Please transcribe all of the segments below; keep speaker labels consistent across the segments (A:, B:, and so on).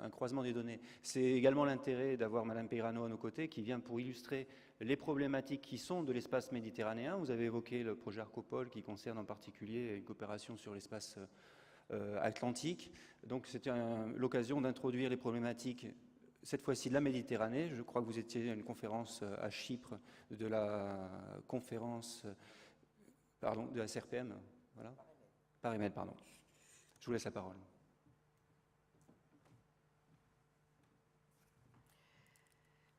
A: un croisement des données. C'est également l'intérêt d'avoir Madame Peirano à nos côtés, qui vient pour illustrer les problématiques qui sont de l'espace méditerranéen. Vous avez évoqué le projet Arcopole, qui concerne en particulier une coopération sur l'espace atlantique. Donc c'était l'occasion d'introduire les problématiques, cette fois-ci de la Méditerranée. Je crois que vous étiez à une conférence à Chypre de la conférence de la CRPM, voilà. Paris-Med, pardon. Je vous laisse la parole.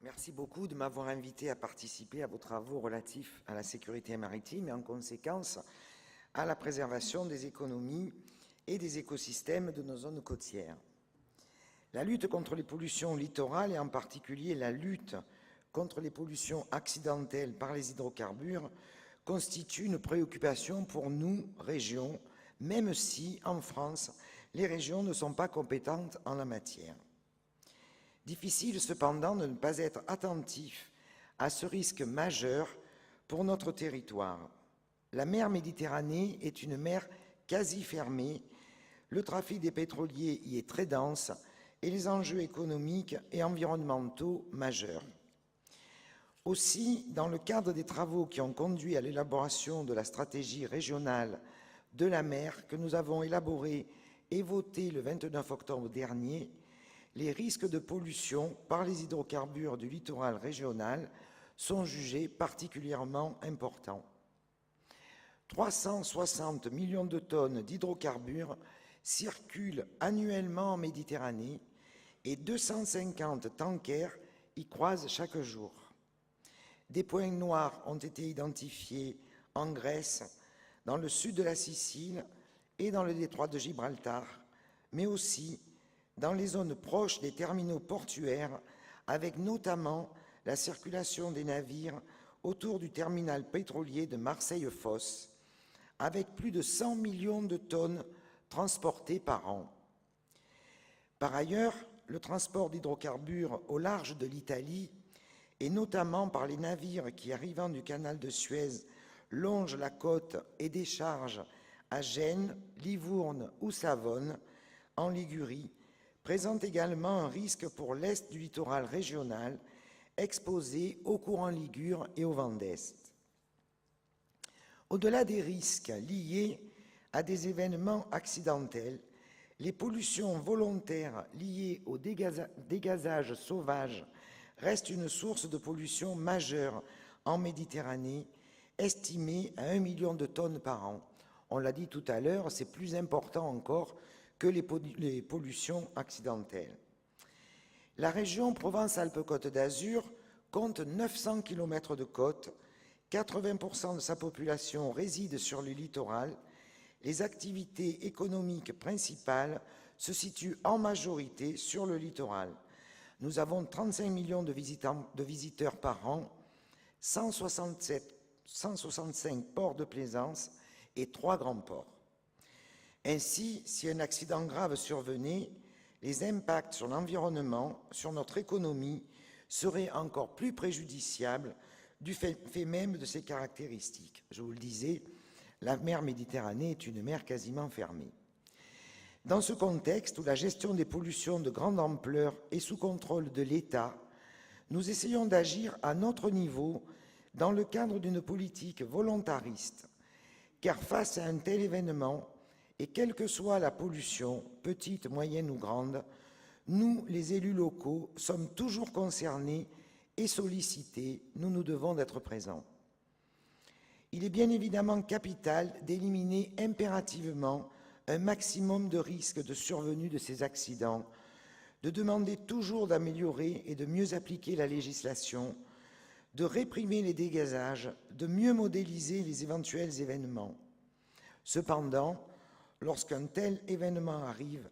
B: Merci beaucoup de m'avoir invité à participer à vos travaux relatifs à la sécurité maritime et en conséquence à la préservation des économies et des écosystèmes de nos zones côtières. La lutte contre les pollutions littorales et en particulier la lutte contre les pollutions accidentelles par les hydrocarbures constitue une préoccupation pour nous, régions, même si, en France, les régions ne sont pas compétentes en la matière. Difficile cependant de ne pas être attentif à ce risque majeur pour notre territoire. La mer Méditerranée est une mer quasi fermée, le trafic des pétroliers y est très dense et les enjeux économiques et environnementaux majeurs. Aussi, dans le cadre des travaux qui ont conduit à l'élaboration de la stratégie régionale de la mer que nous avons élaborée et votée le 29 octobre dernier, les risques de pollution par les hydrocarbures du littoral régional sont jugés particulièrement importants. 360 millions de tonnes d'hydrocarbures circulent annuellement en Méditerranée et 250 tankers y croisent chaque jour. Des points noirs ont été identifiés en Grèce, dans le sud de la Sicile et dans le détroit de Gibraltar, mais aussi dans les zones proches des terminaux portuaires, avec notamment la circulation des navires autour du terminal pétrolier de Marseille-Fos, avec plus de 100 millions de tonnes transportées par an. Par ailleurs, le transport d'hydrocarbures au large de l'Italie, et notamment par les navires qui, arrivant du canal de Suez, longent la côte et déchargent à Gênes, Livourne ou Savone, en Ligurie, présente également un risque pour l'est du littoral régional, exposé aux courants ligures et au vent d'est. Au-delà des risques liés à des événements accidentels, les pollutions volontaires liées au dégazage sauvage restent une source de pollution majeure en Méditerranée, estimée à 1 million de tonnes par an. On l'a dit tout à l'heure, c'est plus important encore que les pollutions accidentelles. La région Provence-Alpes-Côte d'Azur compte 900 km de côte, 80% de sa population réside sur le littoral, les activités économiques principales se situent en majorité sur le littoral. Nous avons 35 millions de visiteurs par an, 165 ports de plaisance et 3 grands ports. Ainsi, si un accident grave survenait, les impacts sur l'environnement, sur notre économie, seraient encore plus préjudiciables du fait même de ses caractéristiques. Je vous le disais, la mer Méditerranée est une mer quasiment fermée. Dans ce contexte où la gestion des pollutions de grande ampleur est sous contrôle de l'État, nous essayons d'agir à notre niveau dans le cadre d'une politique volontariste, car face à un tel événement, et quelle que soit la pollution, petite, moyenne ou grande, nous, les élus locaux, sommes toujours concernés et sollicités, nous devons d'être présents. Il est bien évidemment capital d'éliminer impérativement un maximum de risques de survenue de ces accidents, de demander toujours d'améliorer et de mieux appliquer la législation, de réprimer les dégazages, de mieux modéliser les éventuels événements. Cependant, lorsqu'un tel événement arrive,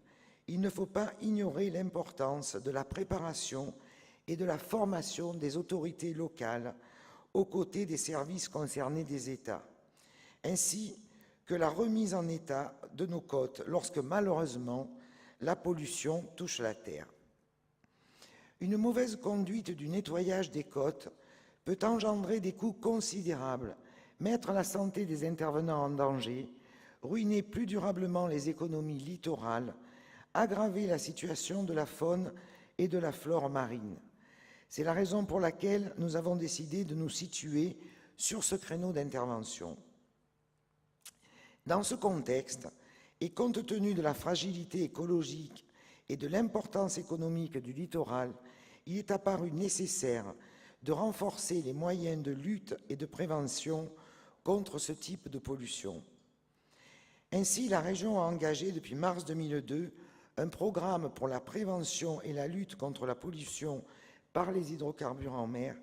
B: il ne faut pas ignorer l'importance de la préparation et de la formation des autorités locales aux côtés des services concernés des États, ainsi que la remise en état de nos côtes lorsque malheureusement la pollution touche la terre. Une mauvaise conduite du nettoyage des côtes peut engendrer des coûts considérables, mettre la santé des intervenants en danger, ruiner plus durablement les économies littorales, aggraver la situation de la faune et de la flore marine. C'est la raison pour laquelle nous avons décidé de nous situer sur ce créneau d'intervention. Dans ce contexte, et compte tenu de la fragilité écologique et de l'importance économique du littoral, il est apparu nécessaire de renforcer les moyens de lutte et de prévention contre ce type de pollution. Ainsi, la région a engagé depuis mars 2002 un programme pour la prévention et la lutte contre la pollution par les hydrocarbures en mer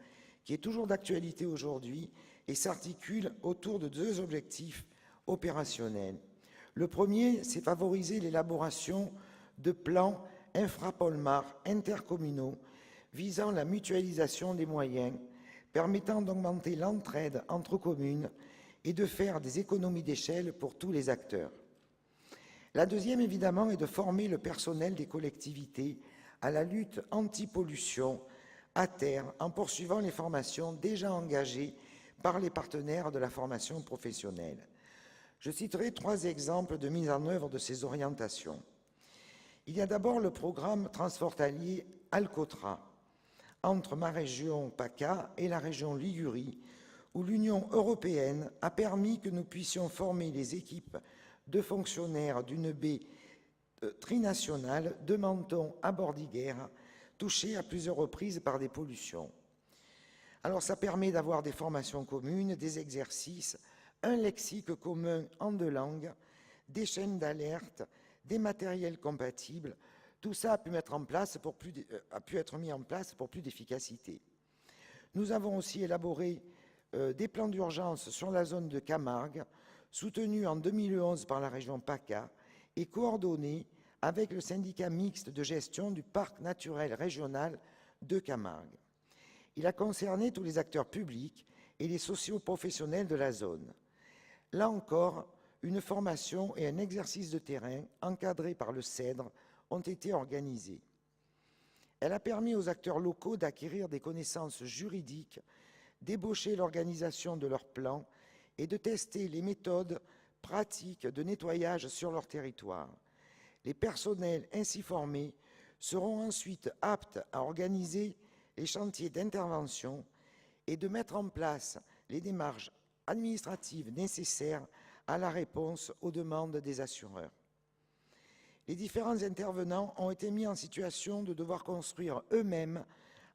B: qui est toujours d'actualité aujourd'hui et s'articule autour de 2 objectifs opérationnels. Le premier, c'est favoriser l'élaboration de plans infrapolmar intercommunaux visant la mutualisation des moyens, permettant d'augmenter l'entraide entre communes et de faire des économies d'échelle pour tous les acteurs. La deuxième, évidemment, est de former le personnel des collectivités à la lutte anti-pollution à terre en poursuivant les formations déjà engagées par les partenaires de la formation professionnelle. Je citerai 3 exemples de mise en œuvre de ces orientations. Il y a d'abord le programme transfrontalier Alcotra, entre ma région PACA et la région Ligurie, où l'Union européenne a permis que nous puissions former les équipes de fonctionnaires d'une baie trinationale de Menton à Bordiguère, touchée à plusieurs reprises par des pollutions. Alors ça permet d'avoir des formations communes, des exercices, un lexique commun en 2 langues, des chaînes d'alerte, des matériels compatibles. Tout ça a pu être mis en place pour plus d'efficacité. Nous avons aussi élaboré des plans d'urgence sur la zone de Camargue, soutenus en 2011 par la région PACA et coordonnés avec le syndicat mixte de gestion du parc naturel régional de Camargue. Il a concerné tous les acteurs publics et les socio-professionnels de la zone. Là encore, une formation et un exercice de terrain encadrés par le CEDRE ont été organisés. Elle a permis aux acteurs locaux d'acquérir des connaissances juridiques, d'ébaucher l'organisation de leurs plans et de tester les méthodes pratiques de nettoyage sur leur territoire. Les personnels ainsi formés seront ensuite aptes à organiser les chantiers d'intervention et de mettre en place les démarches administratives nécessaires à la réponse aux demandes des assureurs. Les différents intervenants ont été mis en situation de devoir construire eux-mêmes,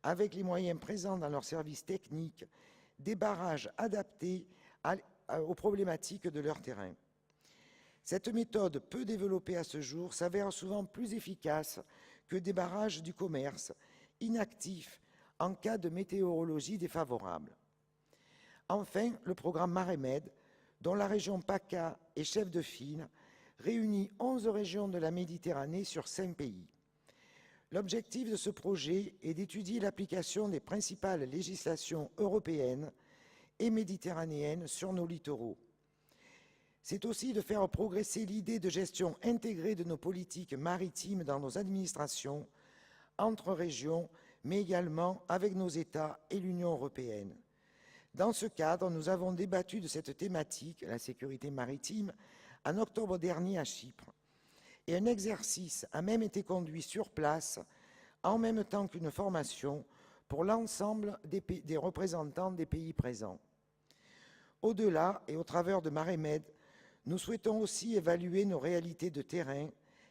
B: avec les moyens présents dans leurs services techniques, des barrages adaptés aux problématiques de leur terrain. Cette méthode, peu développée à ce jour, s'avère souvent plus efficace que des barrages du commerce, inactifs en cas de météorologie défavorable. Enfin, le programme Maremed, dont la région PACA est chef de file, réunit 11 régions de la Méditerranée sur 5 pays. L'objectif de ce projet est d'étudier l'application des principales législations européennes et méditerranéennes sur nos littoraux. C'est aussi de faire progresser l'idée de gestion intégrée de nos politiques maritimes dans nos administrations, entre régions, mais également avec nos États et l'Union européenne. Dans ce cadre, nous avons débattu de cette thématique, la sécurité maritime, en octobre dernier à Chypre. Et un exercice a même été conduit sur place, en même temps qu'une formation, pour l'ensemble des représentants des pays présents. Au-delà, et au travers de Maremed, nous souhaitons aussi évaluer nos réalités de terrain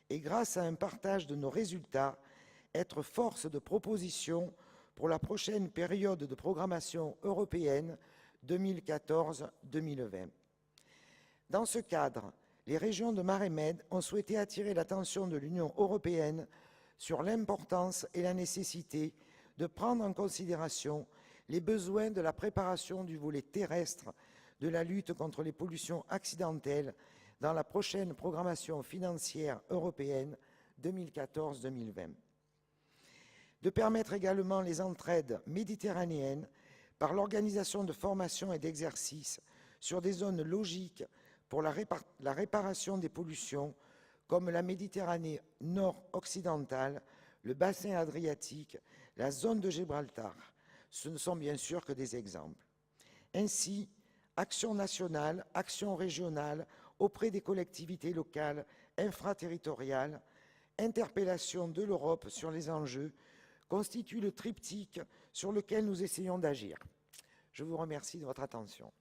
B: et, grâce à un partage de nos résultats, être force de proposition pour la prochaine période de programmation européenne 2014-2020. Dans ce cadre, les régions de Maremed ont souhaité attirer l'attention de l'Union européenne sur l'importance et la nécessité de prendre en considération les besoins de la préparation du volet terrestre de la lutte contre les pollutions accidentelles dans la prochaine programmation financière européenne 2014-2020. De permettre également les entraides méditerranéennes par l'organisation de formations et d'exercices sur des zones logiques pour la réparation des pollutions comme la Méditerranée nord-occidentale, le bassin adriatique, la zone de Gibraltar. Ce ne sont bien sûr que des exemples. Ainsi, action nationale, action régionale auprès des collectivités locales infraterritoriales, interpellation de l'Europe sur les enjeux constitue le triptyque sur lequel nous essayons d'agir. Je vous remercie de votre attention.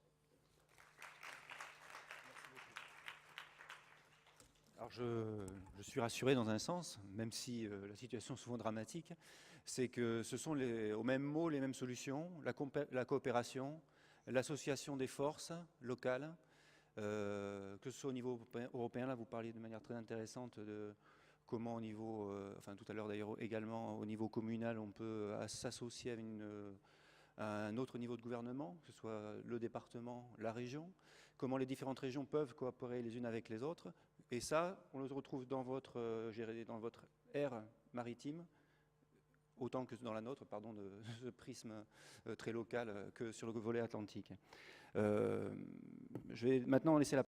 A: Alors je suis rassuré dans un sens, même si la situation est souvent dramatique, c'est que ce sont au même mot les mêmes solutions, la coopération, l'association des forces locales, que ce soit au niveau européen, là vous parliez de manière très intéressante de comment au niveau, enfin tout à l'heure d'ailleurs également au niveau communal, on peut s'associer à un autre niveau de gouvernement, que ce soit le département, la région, comment les différentes régions peuvent coopérer les unes avec les autres. Et ça, on le retrouve dans votre aire maritime, autant que dans la nôtre, pardon, de ce prisme très local que sur le volet atlantique. Je vais maintenant laisser la